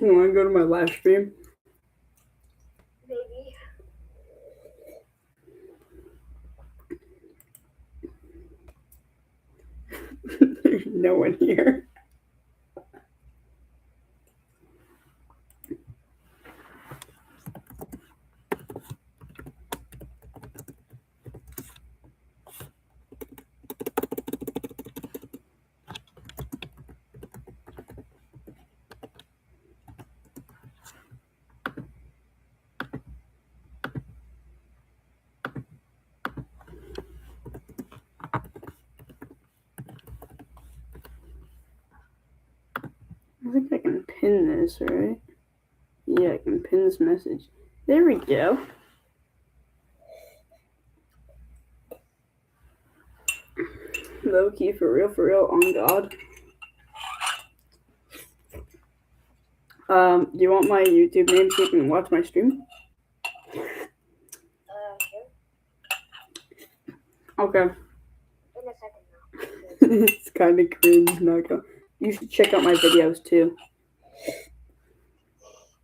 You want to go to my live stream? Maybe. There's no one here. I think I can pin this, right? Yeah, I can pin this message. There we go. Low key, for real, on God. Do you want my YouTube name so you can watch my stream? Sure. Okay. In a second now. It's kind of cringe, not gonna. You should check out my videos too.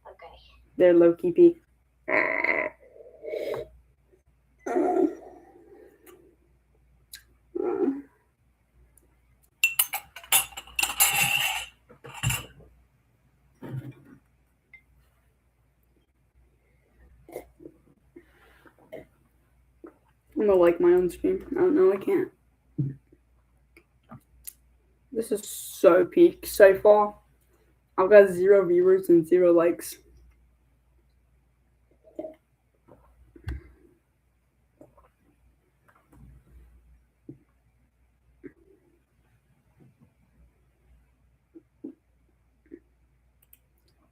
Okay. They're low key peak. I'm gonna like my own stream. Oh no, I can't. This is so peak so far. I've got 0 viewers and 0 likes.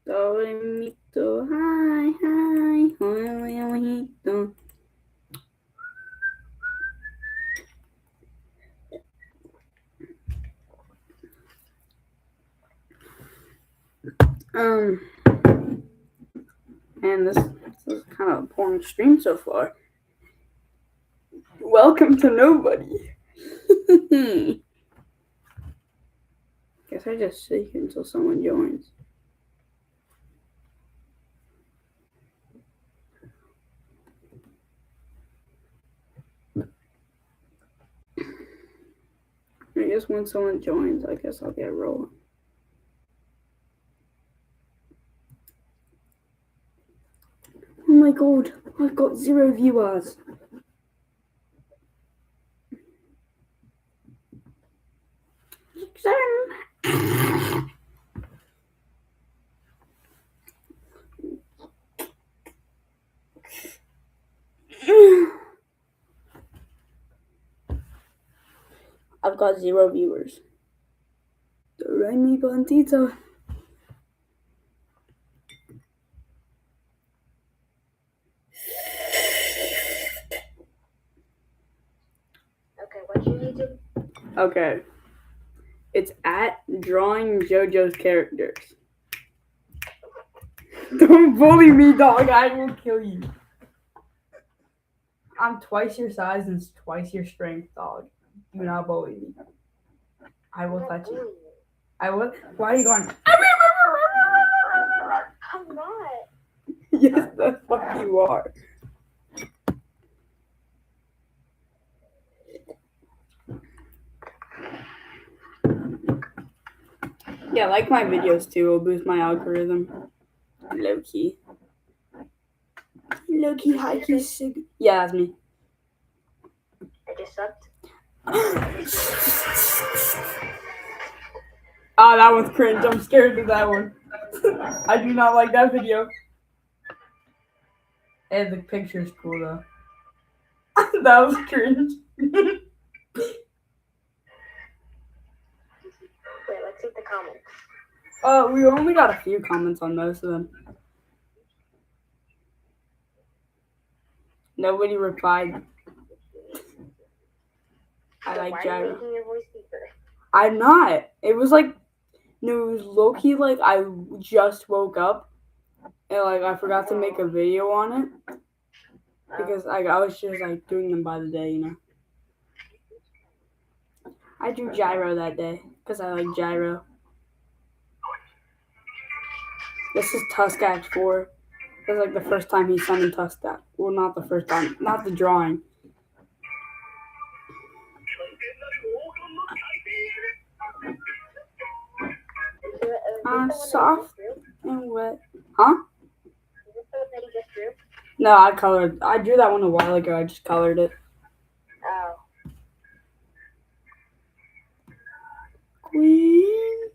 Dormito, hi, hi, ojito. And this is kind of a boring stream so far. Welcome to nobody. Guess I just sit here until someone joins. I guess when someone joins, I guess I'll get rolling. Oh my god, I've got 0 viewers. I've got 0 viewers. Remy Bantita. Okay, what's your YouTube? Okay. It's at drawing Jojos characters. Don't bully me, dog. I will kill you. I'm twice your size and twice your strength, dog. Do not bully me. I will touch you. I will. Why are you going? I'm not. Yes, the fuck you are. Yeah, like my videos too. It'll boost my algorithm. Low key. Low key, high key, sig. Yeah, that's me. I just sucked. Ah, that one's cringe. I'm scared of that one. I do not like that video. And the picture's cool though. That was cringe. Wait, let's see the comments. We only got a few comments on most of them. Nobody replied. I So like why are you gyro. making your voice deeper? I'm not. It was like, no, it was low key like I just woke up and like I forgot to make a video on it because I was just like doing them by the day, you know. I drew gyro that day because I like gyro. This is Tuskax 4. This is like the first time he summoned Tuskax. Well, not the first time. Not the drawing. Soft and wet. Huh? Is this the one that you just drew? No, I colored. I drew that one a while ago. I just colored it. Oh. Queen.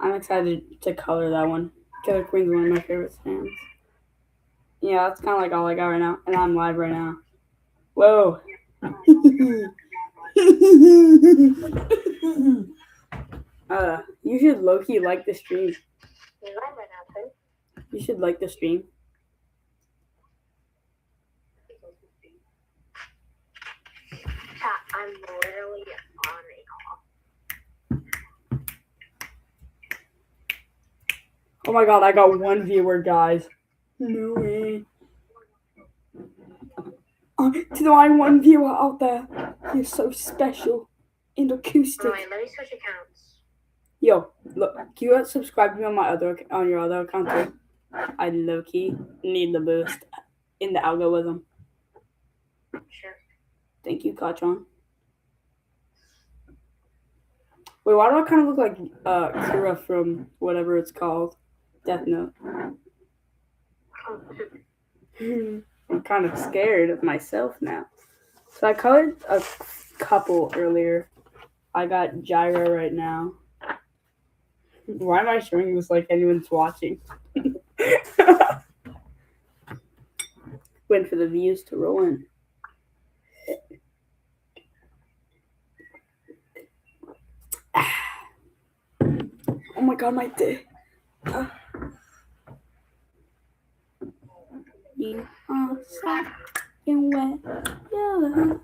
I'm excited to color that one. Killer Queen's one of my favorite stands. Yeah, that's kind of like all I got right now. And I'm live right now. Whoa. You should low-key like the stream. You're live right now, too. You should like the stream. Chat, I'm literally on a call. Oh my god, I got one viewer, guys. No way. To the one viewer out there, you're so special and acoustic. Oh, wait, let me switch accounts. Yo, look, can you subscribe to me on your other account too? I low-key need the boost in the algorithm. Sure. Thank you, Kachon. Wait, why do I kind of look like Kira from whatever it's called? Death Note. I'm kind of scared of myself now. So I colored a couple earlier. I got Gyra right now. Why am I showing this like anyone's watching? Waiting for the views to roll in. Oh my god, my day. You are soft and wet. Yeah.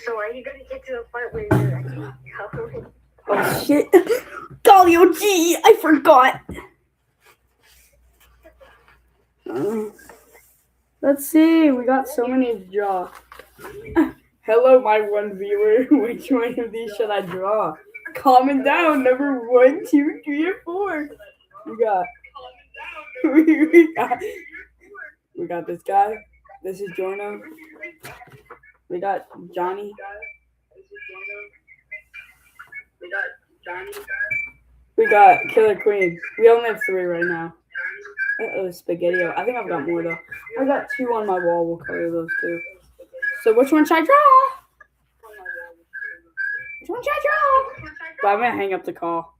So are you gonna get to the part where you're actually coloring? Oh shit. Golly, oh gee, I forgot. Let's see, we got so many to draw. Hello, my one viewer. Which one of these should I draw? Comment down. Number 1, 2, 3, or 4. We got this guy. This is Jorno. We got Johnny. We got Killer Queen. We only have 3 right now. Spaghetti-O. I think I've got more though. I got 2 on my wall. We'll color those 2. So which one should I draw? Which one should I draw? But I'm gonna hang up the call.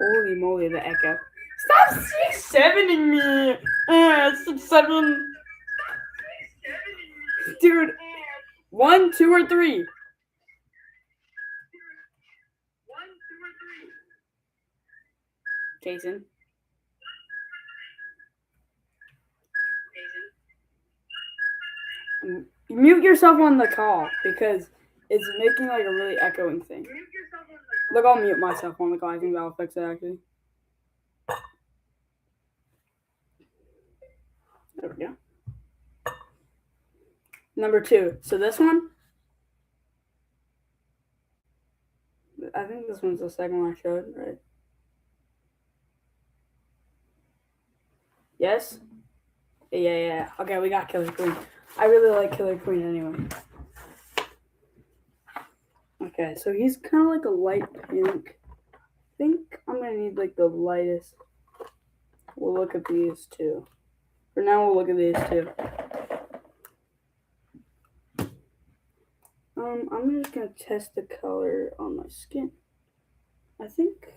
Holy moly, the echo. Stop 6-7ing me! 6-7. Dude. 1, 2, or 3? Jason. Mute yourself on the call because it's making like a really echoing thing. Look, I'll mute myself on the call. I think that'll fix it actually. There we go. Number 2. So this one, I think this one's the second one I showed, right? Yes? Yeah. Okay, we got Killer Queen. I really like Killer Queen anyway. Okay, so he's kind of like a light pink. I think I'm going to need like the lightest. We'll look at these 2. For now, we'll look at these 2. I'm just going to test the color on my skin. I think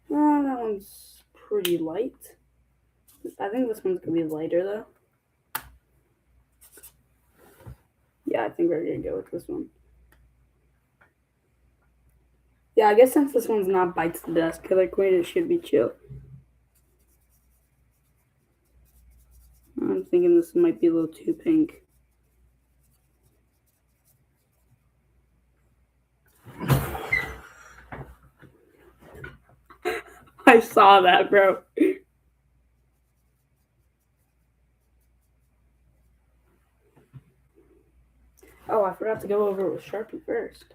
that one's pretty light. I think this one's going to be lighter though. Yeah, I think we're going to go with this one. Yeah, I guess since this one's not bites the dust, Killer Queen, it should be chill. I'm thinking this might be a little too pink. I saw that, bro. Oh, I forgot to go over it with Sharpie first.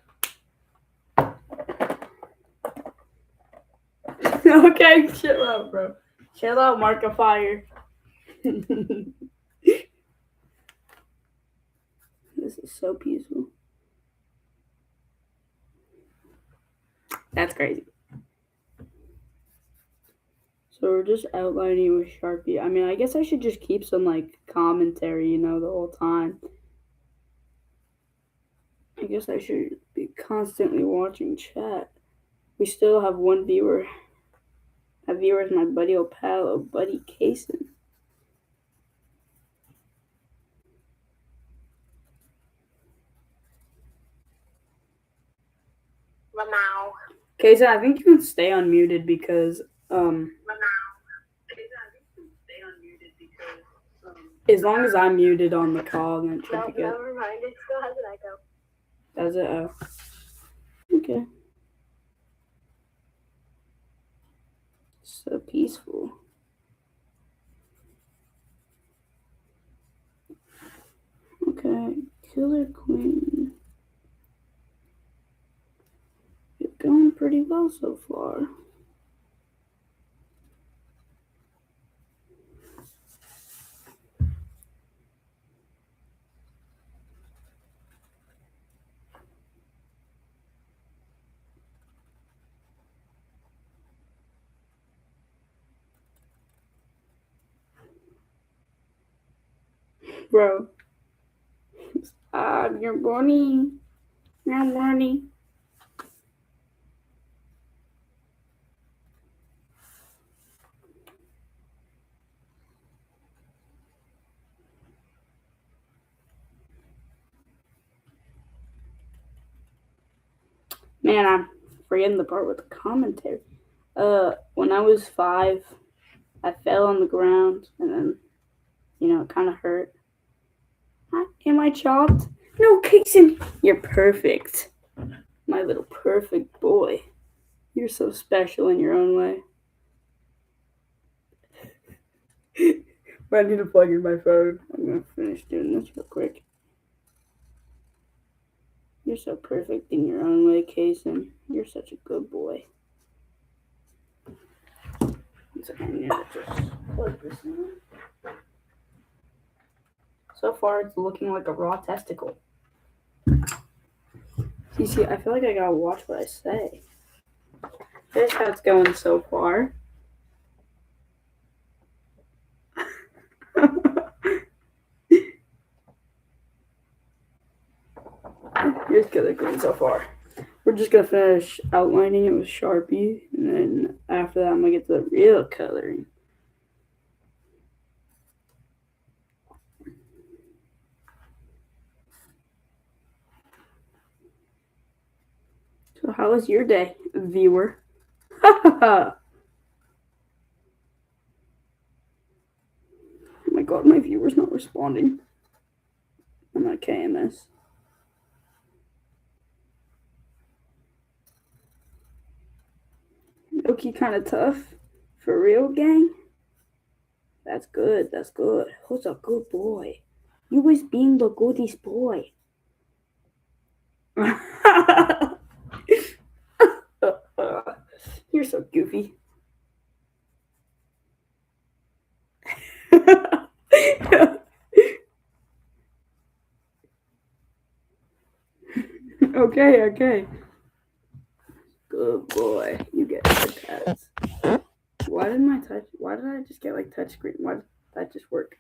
Okay, chill out, bro. Chill out, Markiplier. This is so peaceful. That's crazy. So we're just outlining with Sharpie. I mean, I guess I should just keep some like commentary, the whole time. I guess I should be constantly watching chat. We still have one viewer. That viewer is my buddy Opal, buddy Kaysen. Lamau. Kaysen, I think you can stay unmuted because as long as I'm muted on the call, then it should be good. Never mind. It still has an echo. Does it? Oh. Okay. So peaceful. Okay, Killer Queen. You're going pretty well so far. Bro. You're bunny. You're bunny. Man, I'm forgetting the part with the commentary. When I was 5, I fell on the ground and then, it kind of hurt. Am I chopped? No, Kaysen, you're perfect. My little perfect boy. You're so special in your own way. I need to plug in my phone. I'm going to finish doing this real quick. You're so perfect in your own way, Kaysen. You're such a good boy. I need to just plug this in. So far, it's looking like a raw testicle. See, I feel like I gotta watch what I say. Here's how it's going so far. Here's how it's going so far. We're just gonna finish outlining it with Sharpie, and then after that, I'm gonna get to the real coloring. So, how was your day, viewer? Oh my god, my viewer's not responding. I'm at KMS. Loki kind of tough. For real, gang? That's good. That's good. Who's a good boy? You was being the goodiest boy. You're so goofy. Okay. Good boy. You get the tats. Why did I just get like touchscreen? Why did that just work?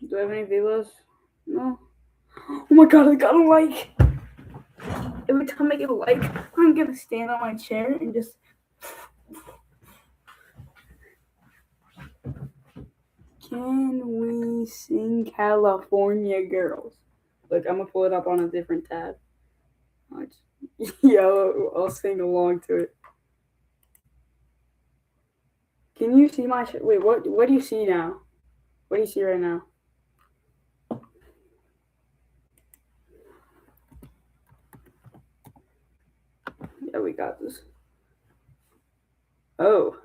Do I have any vivos? No. Oh my god, I got a like. Every time I get a like, I'm gonna stand on my chair and just. Can we sing California Girls? Look, I'm gonna pull it up on a different tab. I'll sing along to it. Can you see my wait? What do you see now? What do you see right now? Yeah, we got this. Oh,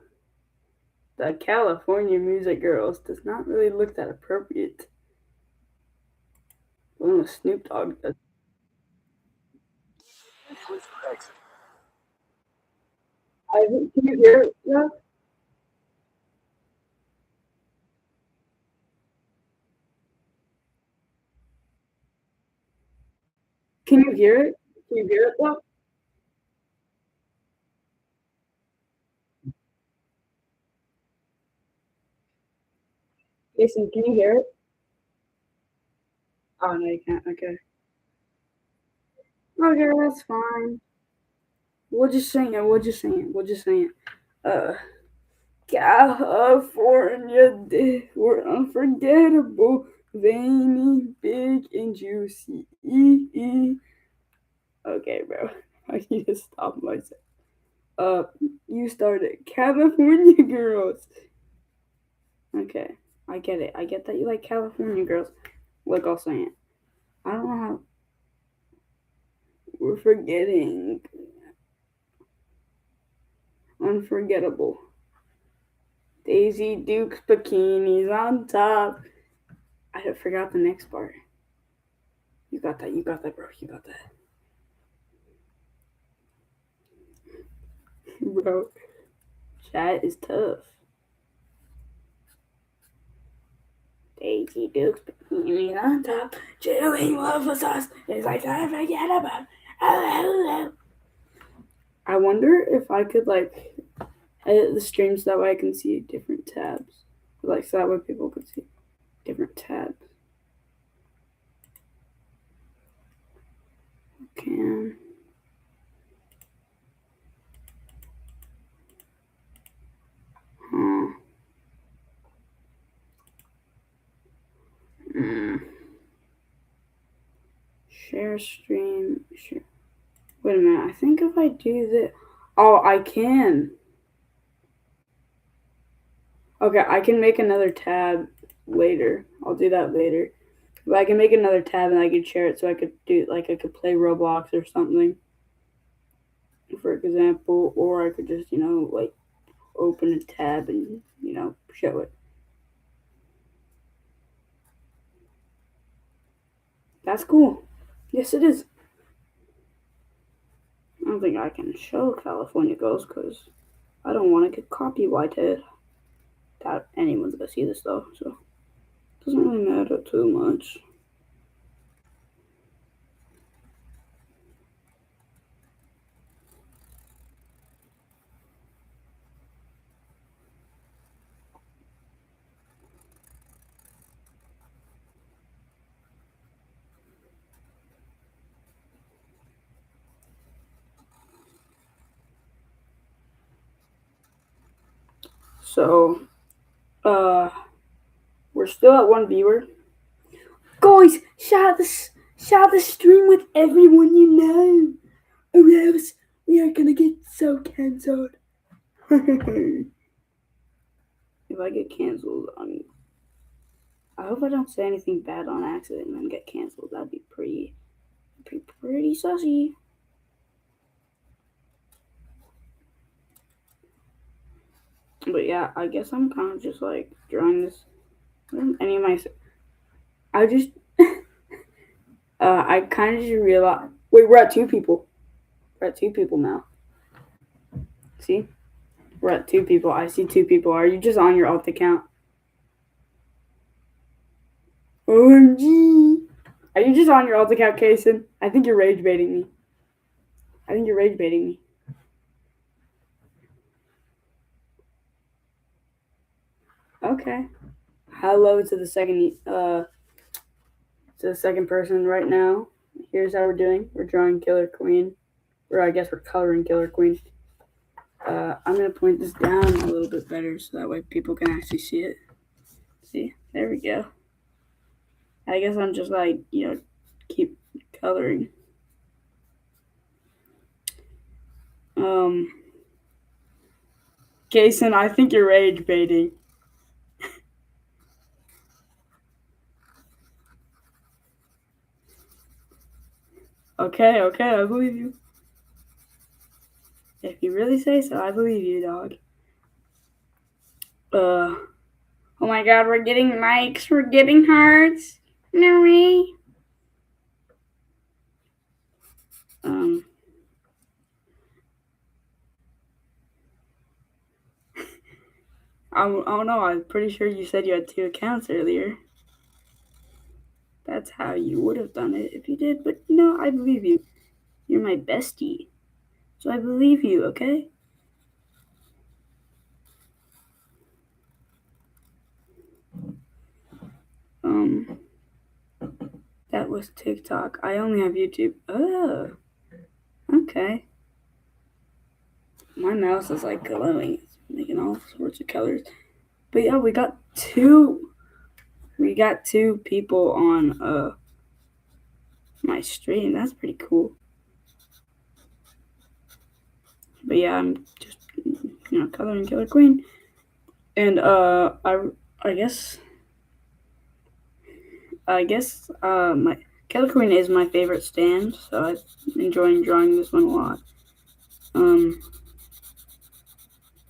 the California Music Girls does not really look that appropriate. One with Snoop Dogg does. Can you hear it? Yeah? Can you hear it? Can you hear it though? Jason, can you hear it? Oh no, you can't. Okay. Okay, that's fine. We'll just sing it. We'll just sing it. We'll just sing it. California, we're unforgettable, veiny, big, and juicy. Okay, bro. I need to stop myself. Uh, you started California girls. Okay, I get it. I get that you like California girls. Look, I'll sing it. I don't know how we're forgetting. Unforgettable. Daisy Duke's bikinis on top. I forgot the next part. You got that. You got that, bro. You got that. Bro, chat is tough. Daisy Duke's bikinis on top. Chilling love with us. It's like I forget about. I wonder if I could like edit the streams that way I can see different tabs. Like so that way people could see different tabs. Can huh. Mm. Share stream. Share. Wait a minute. I think if I do this, oh, I can. Okay, I can make another tab later. I'll do that later. But I can make another tab and I can share it so I could do like I could play Roblox or something, for example, or I could just like open a tab and show it. That's cool. Yes, it is. I don't think I can show California Girls because I don't want to get copyrighted. Doubt anyone's gonna see this though, so it doesn't really matter too much. So, uh, we're still at one viewer. Guys, share the stream with everyone you know, or else we are gonna get so cancelled. If I get cancelled, I hope I don't say anything bad on accident and then get cancelled. That'd be pretty sussy. But yeah, I guess I'm kind of just like drawing this. Any of my, I just, I kind of just realized. Wait, we're at two people. We're at two people now. See, we're at two people. I see two people. Are you just on your alt account? OMG. Are you just on your alt account, Kason? I think you're rage baiting me. I think you're rage baiting me. Okay. Hello to the second person right now. Here's how we're doing. We're drawing Killer Queen. Or I guess we're coloring Killer Queen. I'm gonna point this down a little bit better so that way people can actually see it. See? There we go. I guess I'm just like, keep coloring. Kason, I think you're rage baiting. Okay, I believe you. If you really say so, I believe you, dog. Oh my god, we're getting likes, we're getting hearts. No way. Oh no, I'm pretty sure you said you had 2 accounts earlier. That's how you would have done it if you did, but I believe you. You're my bestie. So I believe you, okay? That was TikTok. I only have YouTube. Oh, okay. My mouse is like glowing. It's making all sorts of colors. But yeah, we got two people on my stream. That's pretty cool. But yeah, I'm just coloring Killer Queen. And I guess my Killer Queen is my favorite stand, so I'm enjoying drawing this one a lot.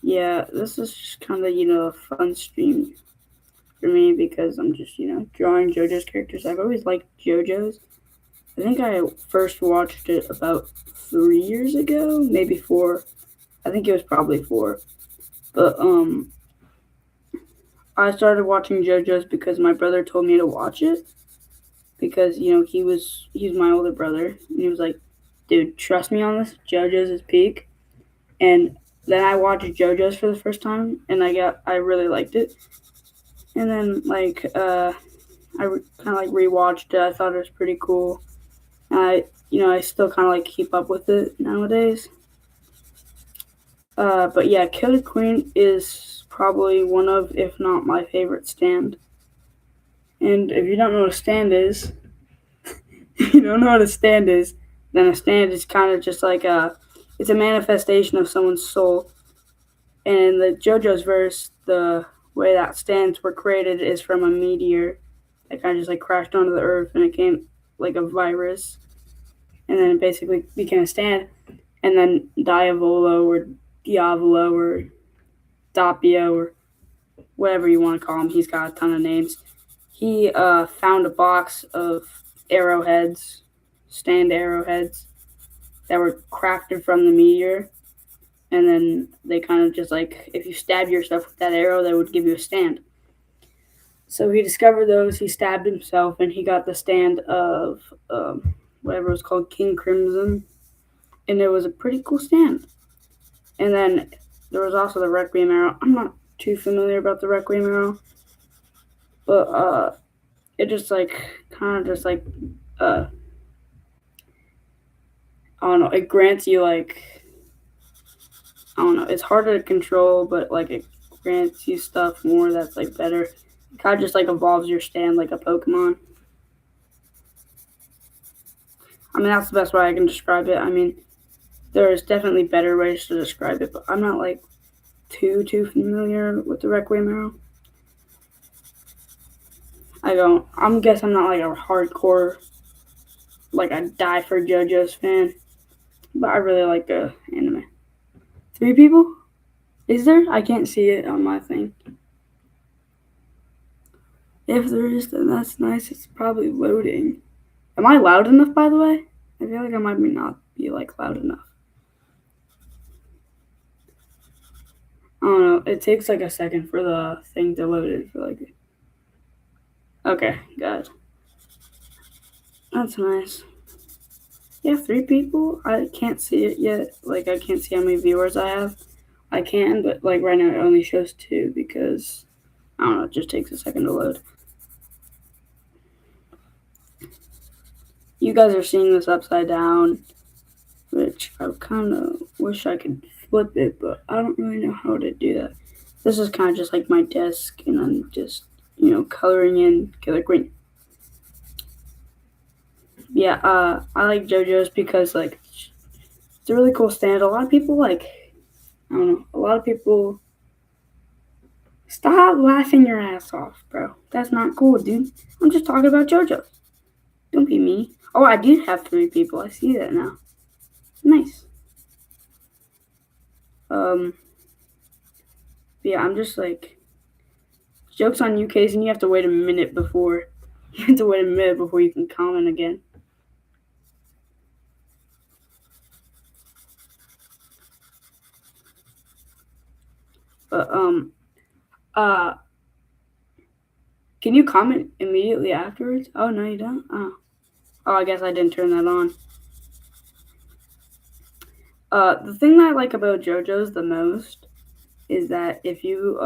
Yeah, this is just kind of a fun stream for me because I'm just drawing JoJo's characters. I've always liked JoJo's. I think I first watched it about 3 years ago, maybe 4. I think it was probably 4. But I started watching JoJo's because my brother told me to watch it. Because he's my older brother, and he was like, "Dude, trust me on this. JoJo's is peak." And then I watched JoJo's for the first time, and I really liked it. And then I kind of like rewatched it. I thought it was pretty cool. And I still kind of like keep up with it nowadays. But yeah, Killer Queen is probably one of, if not my favorite stand. And if you don't know what a stand is, then a stand is kind of just like it's a manifestation of someone's soul. And in the JoJo's verse, the way that stands were created is from a meteor that kind of just like crashed onto the earth, and it came like a virus, and then it basically became a stand. And then Diavolo or Diavolo or Doppio or whatever you want to call him, he's got a ton of names. He found a box of arrowheads, stand arrowheads, that were crafted from the meteor, and then they kind of just like, if you stab yourself with that arrow, that would give you a stand. So he discovered those, he stabbed himself, and he got the stand of whatever it was called, King Crimson, and it was a pretty cool stand. And then there was also the Requiem arrow. I'm not too familiar about the Requiem arrow, but it just like kind of just like I don't know, it grants you like, I don't know, it's harder to control, but like it grants you stuff more that's like better. It kind of just like evolves your stand like a Pokemon. I mean, that's the best way I can describe it. I mean, there's definitely better ways to describe it, but I'm not like too familiar with the Requiem arrow. I'm guess I'm not like a hardcore, like a die for JoJo's fan, but I really like the anime. 3 people? Is there? I can't see it on my thing. If there is, then that's nice. It's probably loading. Am I loud enough, by the way? I feel like I might not be like loud enough. I don't know. It takes like a second for the thing to load it. Okay, good. That's nice. Yeah, 3 people. I can't see it yet. Like, I can't see how many viewers I have. I can, but like right now it only shows 2 because I don't know. It just takes a second to load. You guys are seeing this upside down, which I kind of wish I could flip it, but I don't really know how to do that. This is kind of just like my desk, and I'm just, coloring in Killer Queen. Yeah, I like JoJo's because, like, it's a really cool stand. A lot of people, like, I don't know, a lot of people, stop laughing your ass off, bro. That's not cool, dude. I'm just talking about JoJo's. Don't be me. Oh, I did have 3 people. I see that now. Nice. yeah, I'm just like jokes on you, Case, and you have to wait a minute before you have to wait a minute before you can comment again. But uh, can you comment immediately afterwards? Oh no, you don't. Oh, I guess I didn't turn that on. The thing that I like about JoJo's the most is that if you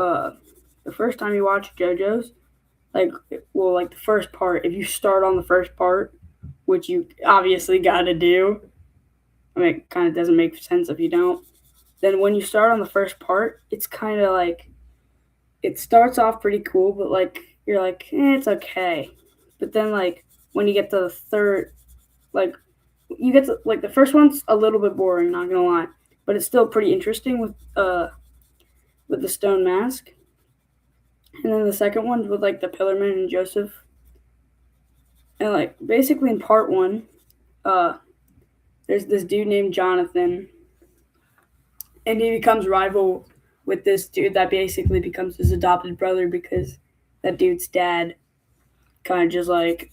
the first time you watch JoJo's, like like the first part, if you start on the first part, which you obviously got to do. I mean, it kind of doesn't make sense if you don't. Then when you start on the first part, it's kind of like it starts off pretty cool, but like you're like, it's okay. But then like when you get to the third, like you get to like the first one's a little bit boring, not gonna lie, but it's still pretty interesting with the stone mask. And then the second one with like the Pillarman and Joseph. And like basically in part one, uh, there's this dude named Jonathan, and he becomes rival with this dude that basically becomes his adopted brother because that dude's dad kind of just like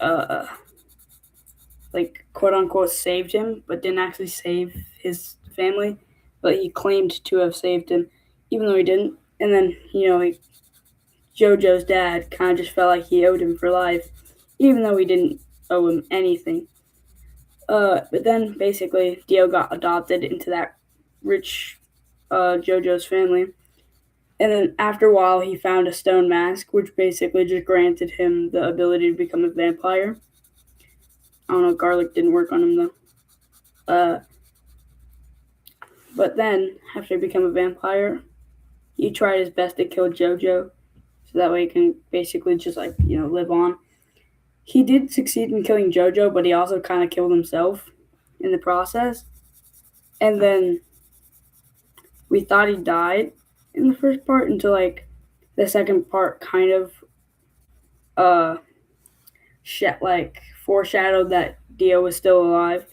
quote unquote saved him, but didn't actually save his family, but he claimed to have saved him, even though he didn't. And then JoJo's dad kind of just felt like he owed him for life, even though he didn't owe him anything. But then basically Dio got adopted into that rich JoJo's family. And then after a while, he found a stone mask, which basically just granted him the ability to become a vampire. I don't know, garlic didn't work on him though. But then, after he became a vampire, he tried his best to kill JoJo, so that way he can basically just live on. He did succeed in killing JoJo, but he also kind of killed himself in the process. And then we thought he died in the first part until like the second part kind of uh foreshadowed that Dio was still alive.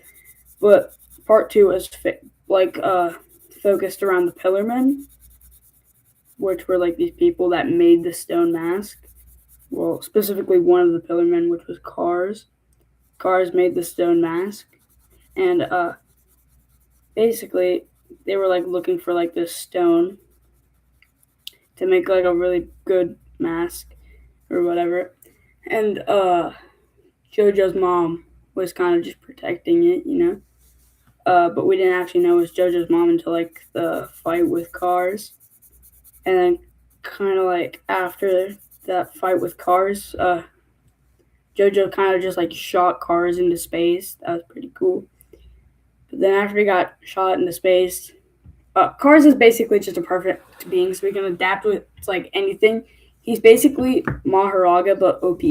But part two was focused around the Pillarmen, which were like these people that made the stone mask. Well, specifically one of the Pillarmen, which was Cars. Cars made the stone mask, and basically they were like looking for like this stone to make like a really good mask or whatever. And JoJo's mom was kind of just protecting it. But we didn't actually know it was JoJo's mom until like the fight with Cars. And then kind of like after that fight with Cars, JoJo kind of just like shot Cars into space. That was pretty cool. But then after he got shot into space, Cars is basically just a perfect being, so he can adapt with like anything. He's basically Maharaga but OP.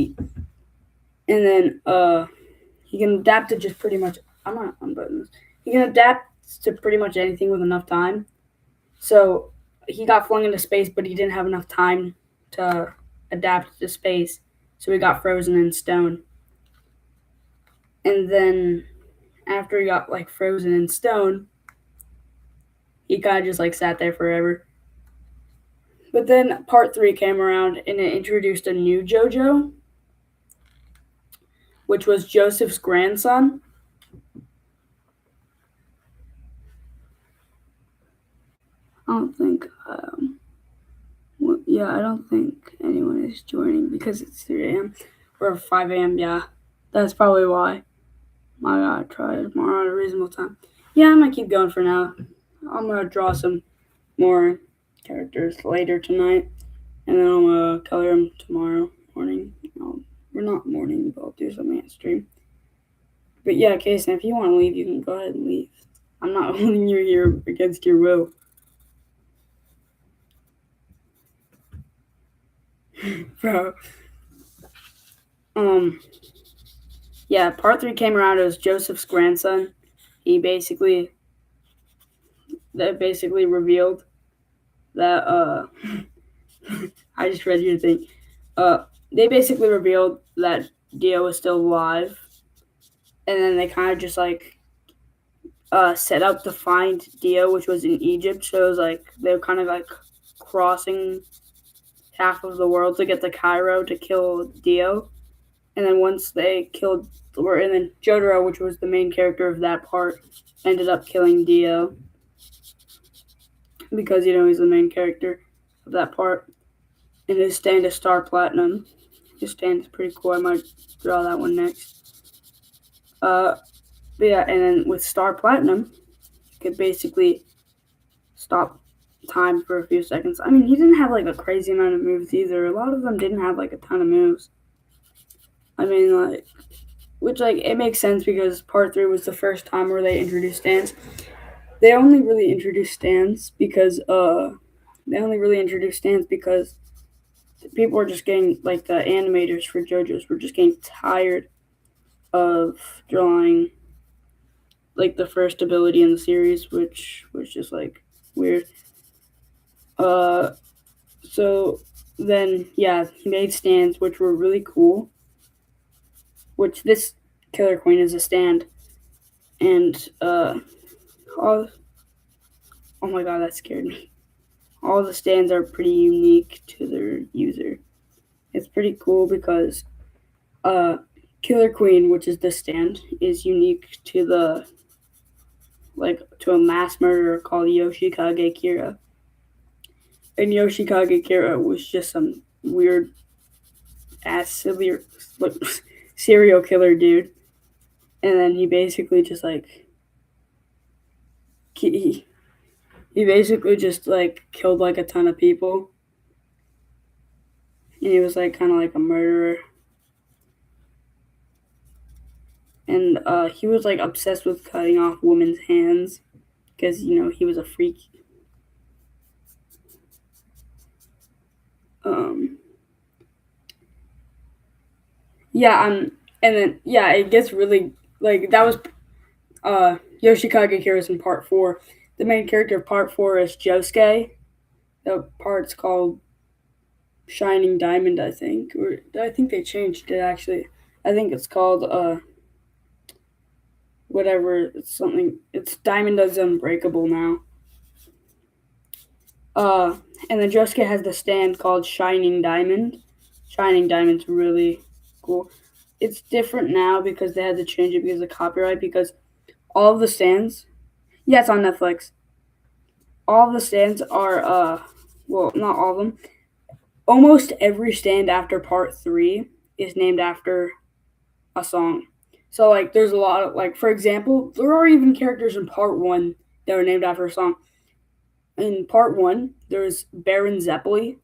And then he can adapt to just pretty much. I'm not unbuttoning this. He can adapt to pretty much anything with enough time. So he got flung into space, but he didn't have enough time to adapt to space, so he got frozen in stone. And then after he got like frozen in stone, he kind of just like sat there forever. But then part 3 came around and it introduced a new JoJo, which was Joseph's grandson. I don't think, I don't think anyone is joining because it's 3 a.m. or 5 a.m. Yeah, that's probably why. I gotta try tomorrow at a reasonable time. Yeah, I might keep going for now. I'm gonna draw some more characters later tonight, and then I'm gonna color them tomorrow morning. We're not morning, but I'll do something at stream. But yeah, Kason, if you want to leave, you can go ahead and leave. I'm not holding you here against your will. Bro. Yeah, part 3 came around as Joseph's grandson. That basically revealed that I just read your thing. They basically revealed that Dio was still alive, and then they kind of just like set out to find Dio, which was in Egypt. So it was like they were kind of like crossing half of the world to get to Cairo to kill Dio. And then once they killed, and then Jotaro, which was the main character of that part, ended up killing Dio because he's the main character of that part. And his stand is Star Platinum. His stand is pretty cool. I might draw that one next. But yeah, and then with Star Platinum, you could basically stop time for a few seconds. I mean, he didn't have like a crazy amount of moves either. A lot of them didn't have like a ton of moves. I mean, like, which like it makes sense because Part 3 was the first time where they introduced stands. They only really introduced stands because people were just getting like the animators for Jojos were just getting tired of drawing like the first ability in the series, which was just like weird. So then yeah, he made stands which were really cool. Which this Killer Queen is a stand, and oh my god, that scared me. All the stands are pretty unique to their user. It's pretty cool because Killer Queen, which is the stand, is unique to a mass murderer called Yoshikage Kira. And Yoshikage Kira was just some weird ass serial killer dude. And then he basically just like he basically just like killed like a ton of people. And he was like kind of like a murderer. And he was like obsessed with cutting off women's hands because he was a freak. Yeah, and then yeah, it gets really like that was Yoshikage Kira's in Part 4. The main character of Part 4 is Josuke. The part's called Shining Diamond, I think, or I think they changed it actually. I think it's called whatever. It's something. It's Diamond is Unbreakable now. And then Josuke has the stand called Shining Diamond. Shining Diamond's really cool. It's different now because they had to change it because of copyright. Because all of the stands, yeah, it's on Netflix. All of the stands are, well, not all of them. Almost every stand after Part 3 is named after a song. So, like, there's a lot of, like, for example, there are even characters in Part 1 that are named after a song. In Part 1, there's Baron Zeppeli,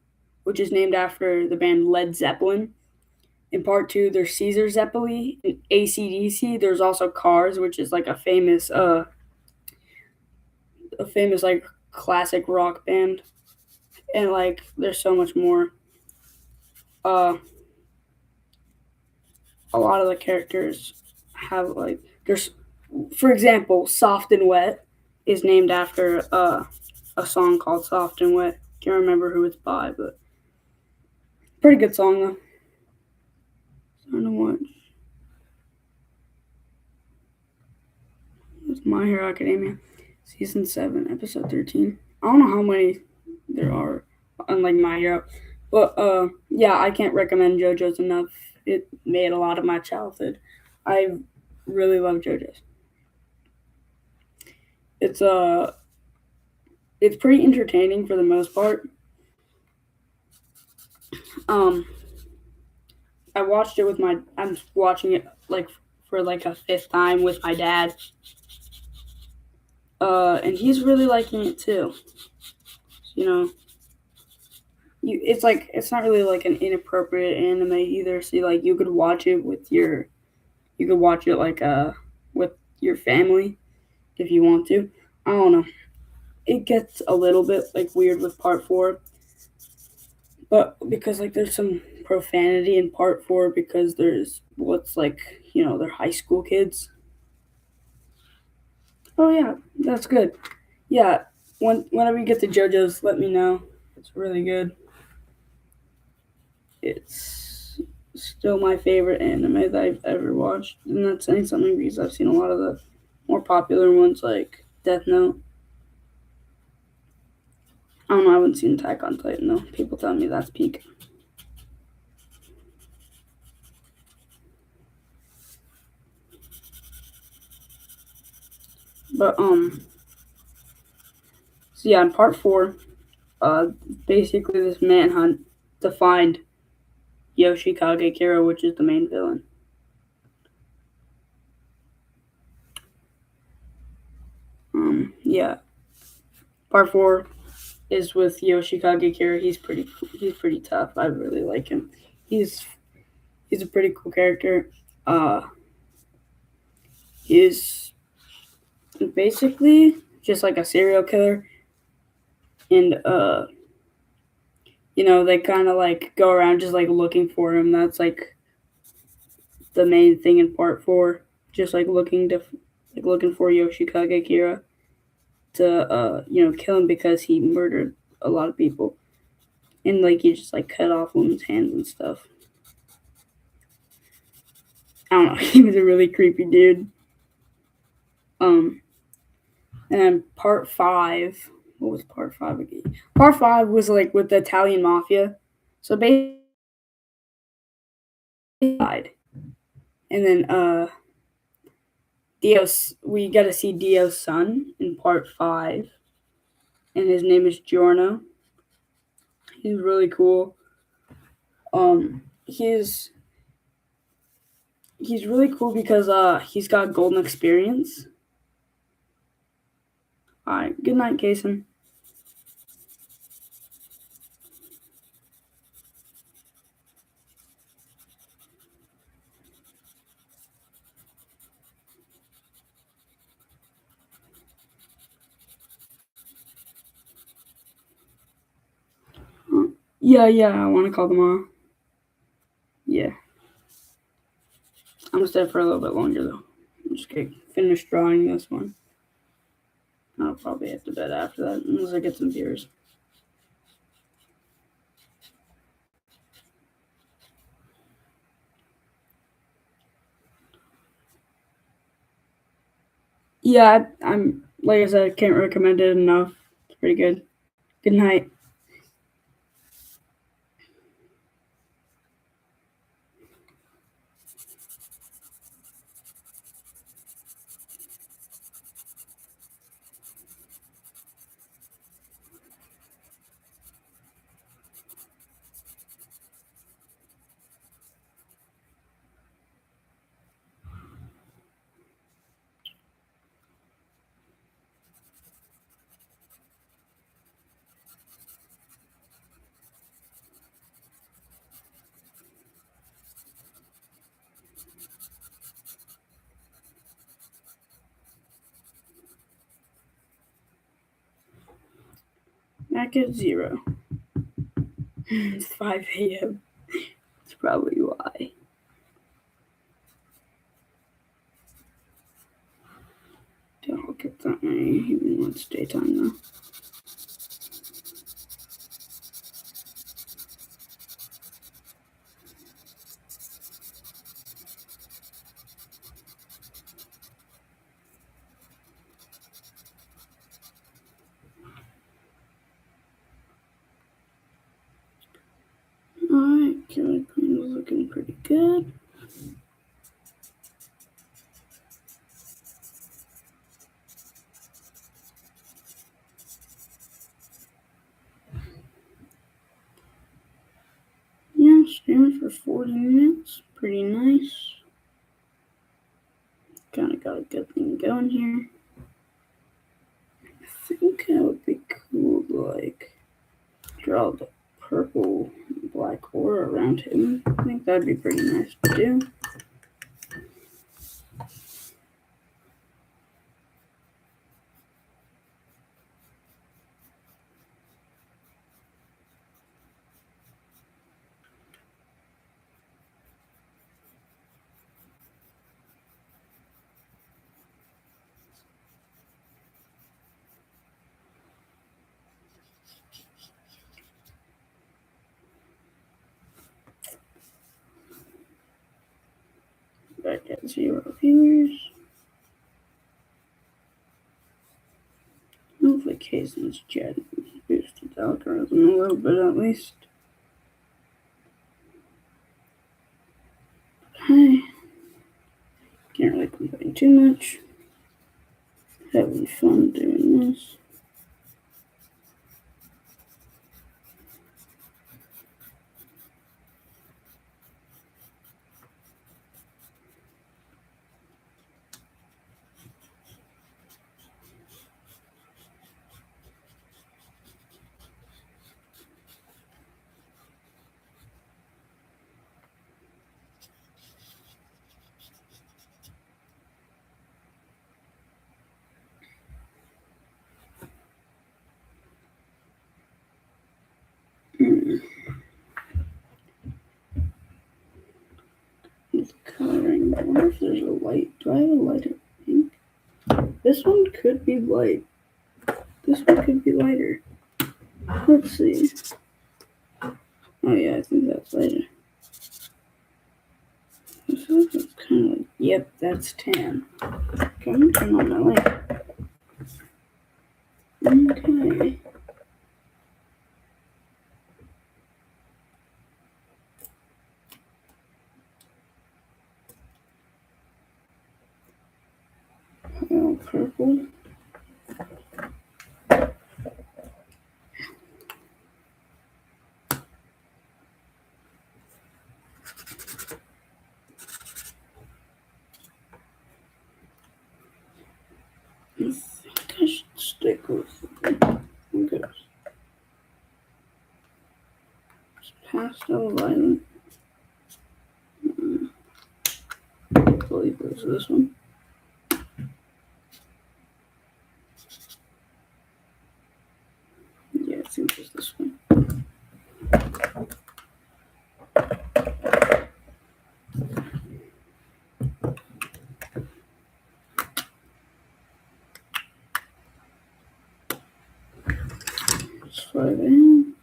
which is named after the band Led Zeppelin. In Part 2, there's Caesar Zeppeli. In AC/DC, there's also Cars, which is like a famous like classic rock band. And like there's so much more. A lot of the characters have like there's, for example, Soft and Wet is named after a song called Soft and Wet. Can't remember who it's by, but pretty good song though. I don't know what. It's My Hero Academia, Season 7, Episode 13. I don't know how many there are, unlike My Hero. But, yeah, I can't recommend Jojos enough. It made a lot of my childhood. I really love Jojos. It's pretty entertaining for the most part. I watched it with I'm watching it, like, for, like, a fifth time with my dad. And he's really liking it, too. It's like it's not really like an inappropriate anime either. So like you could watch it like with your family if you want to. I don't know. It gets a little bit like weird with Part 4, but because like there's some profanity in Part 4 because there's what's like they're high school kids. Oh yeah, that's good. Yeah, whenever you get to JoJo's, let me know. It's really good. It's still my favorite anime that I've ever watched, and that's saying something because I've seen a lot of the more popular ones like Death Note. I don't know. I haven't seen Attack on Titan though. People tell me that's peak. But so yeah, in part 4, basically this manhunt to find Yoshikage Kira, which is the main villain. Yeah, part 4 is with Yoshikage Kira. He's pretty tough. I really like him. He's a pretty cool character. He's basically just like a serial killer, and they kind of like go around just like looking for him. That's like the main thing in part 4. Just like looking for Yoshikage Kira to kill him because he murdered a lot of people, and like he just like cut off women's hands and stuff. I don't know. He was a really creepy dude. And then part 5. What was part 5 again? Part 5 was like with the Italian mafia. So basically, died. And then we got to see Dio's son in part 5, and his name is Giorno. He's really cool. He's really cool because he's got golden experience. All right, good night, Kason. Yeah, I want to call tomorrow. Yeah. I'm gonna stay for a little bit longer though. I'm just gonna finish drawing this one. I'll probably head to bed after that, unless I get some beers. Yeah, I'm like I said, I can't recommend it enough. It's pretty good. Good night. Back at 0. It's 5 a.m. That's probably why. Don't get that many, even when it's daytime though. Alright, Kelly Queen is looking pretty good. Yeah, streaming for 40 minutes. Pretty nice. Kind of got a good thing going here. I think it would be cool to like draw the purple and black aura around him. I think that'd be pretty nice to do. Back at 0 viewers. notifications chat boosted the algorithm a little bit at least. Hey, can't really complain too much. Having fun doing this. With coloring, I wonder if there's a light. Do I have a lighter pink? This one could be light. This one could be lighter. Let's see. Oh yeah, I think that's lighter. This is kind of like, yep, that's tan. Okay, I'm gonna turn on my light. Okay. Oh, purple. I think I should stick with okay. Pastel violet. I believe it was this one. Yeah, I think it's this one. It's 5 a.m.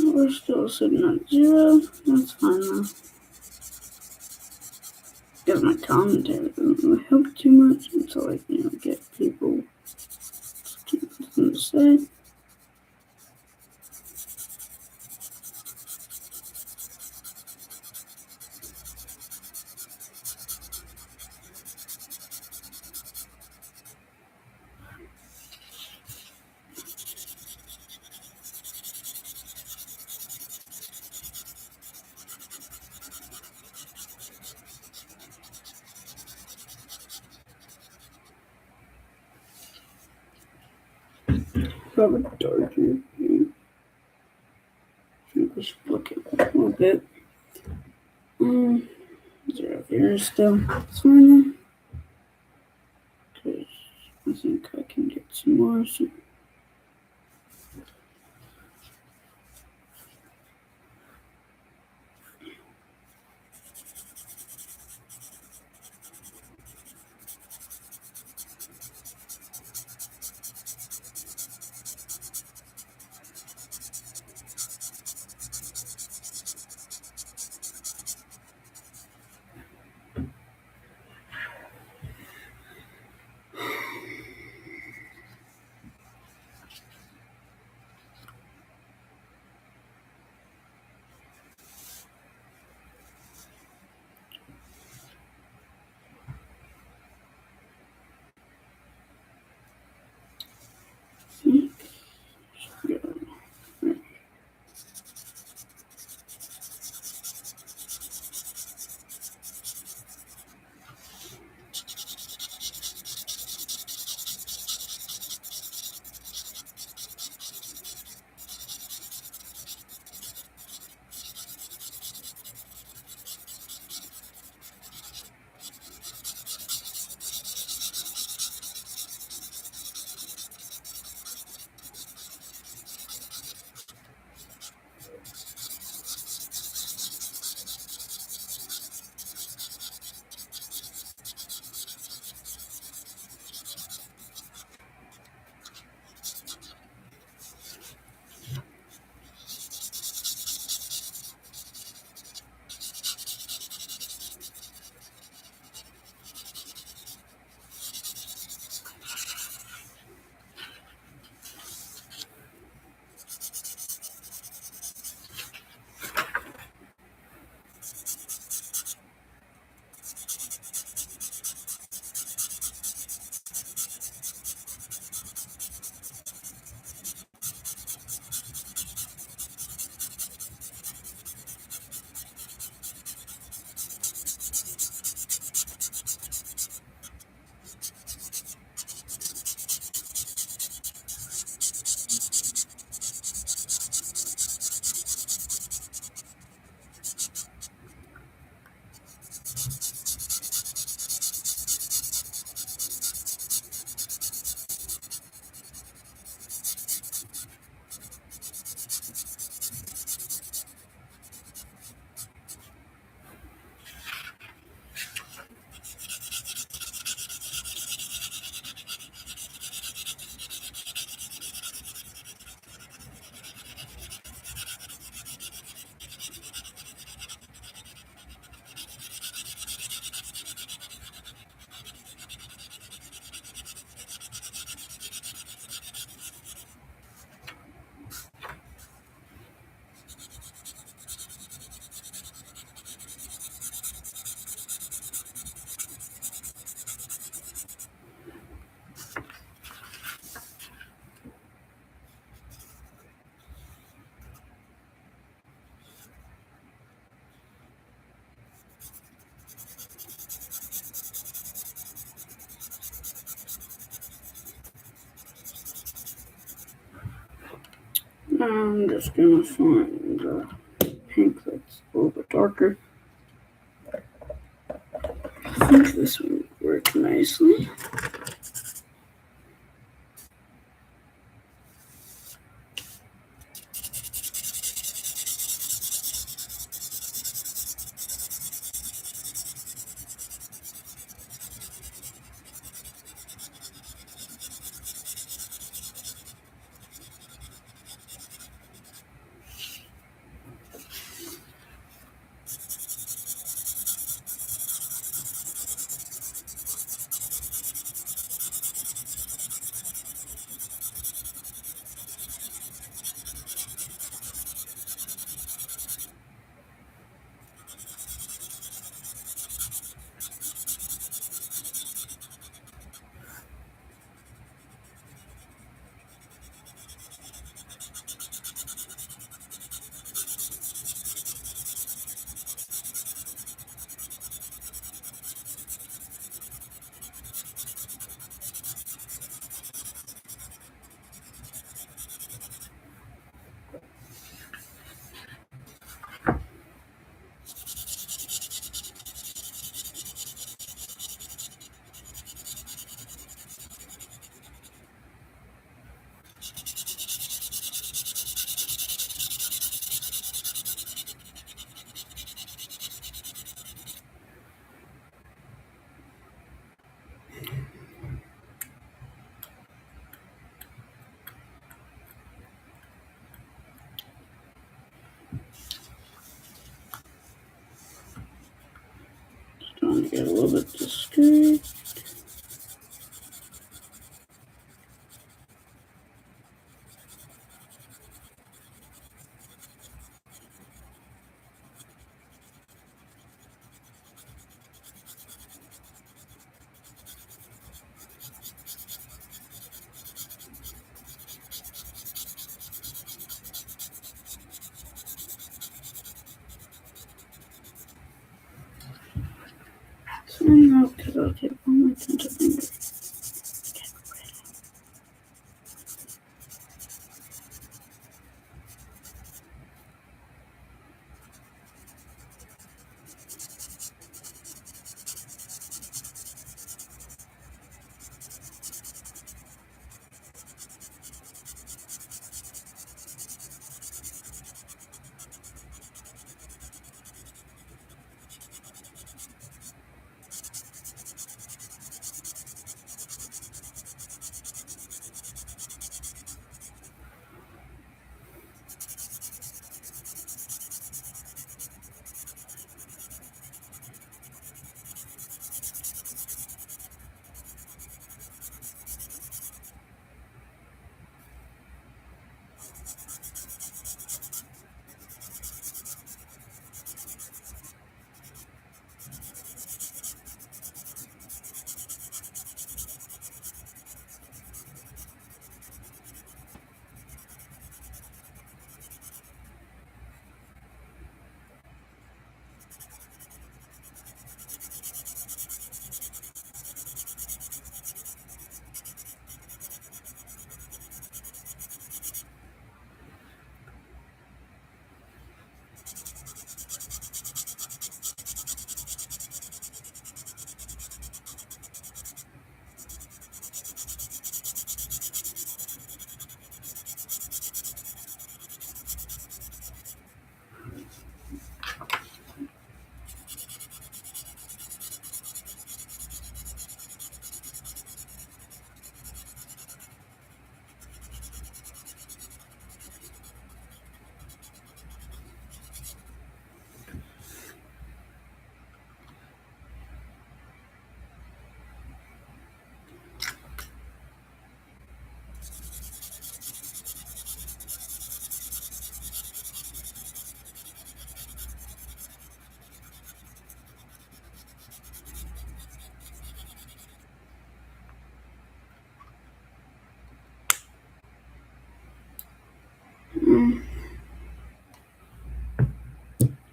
We're still sitting at 0. That's fine though. Because my commentary doesn't really help too much until I get people something to say. have a darker pink. Just flick it a little bit. Is there here still? It's fine. Because I think I can get some more. So. I'm just gonna find the pink that's a little bit darker. I think this one would work nicely. get a little bit discreet. So now, because I'll take one more thing to think.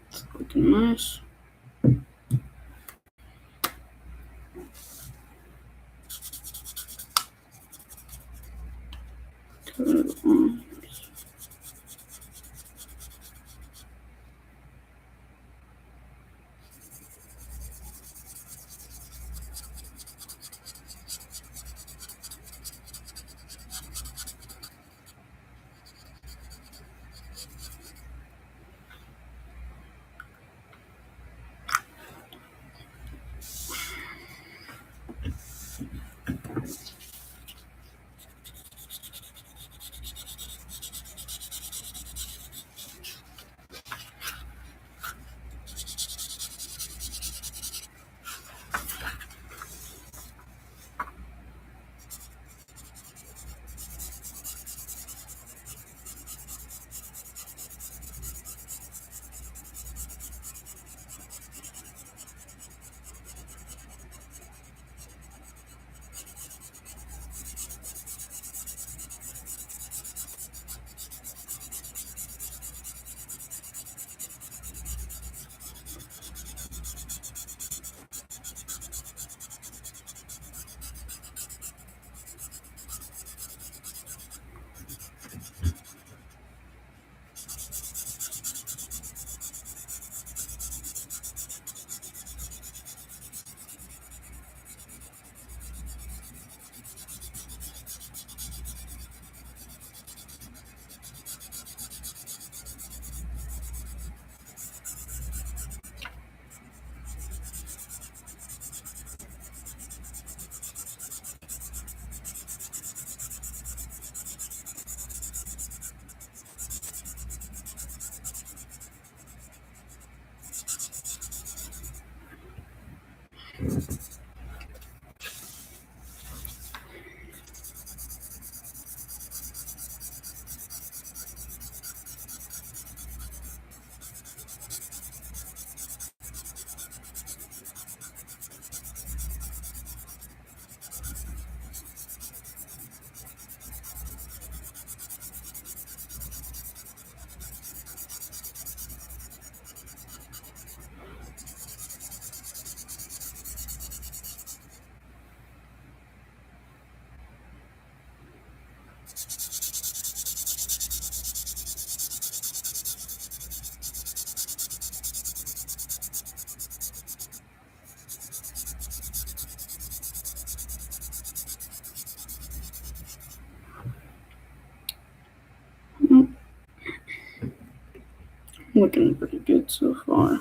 It's looking nice. Turn it on. Looking pretty good so far.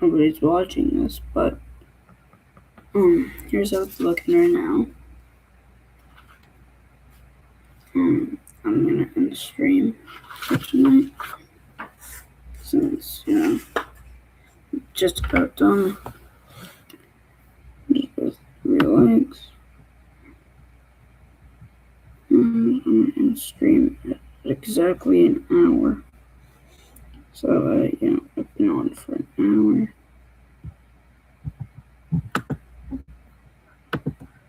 Nobody's watching this, but here's how it's looking right now. I'm gonna end the stream for tonight since just about done. Just go relax. I'm gonna end the stream at exactly an hour. So I've been on for an hour.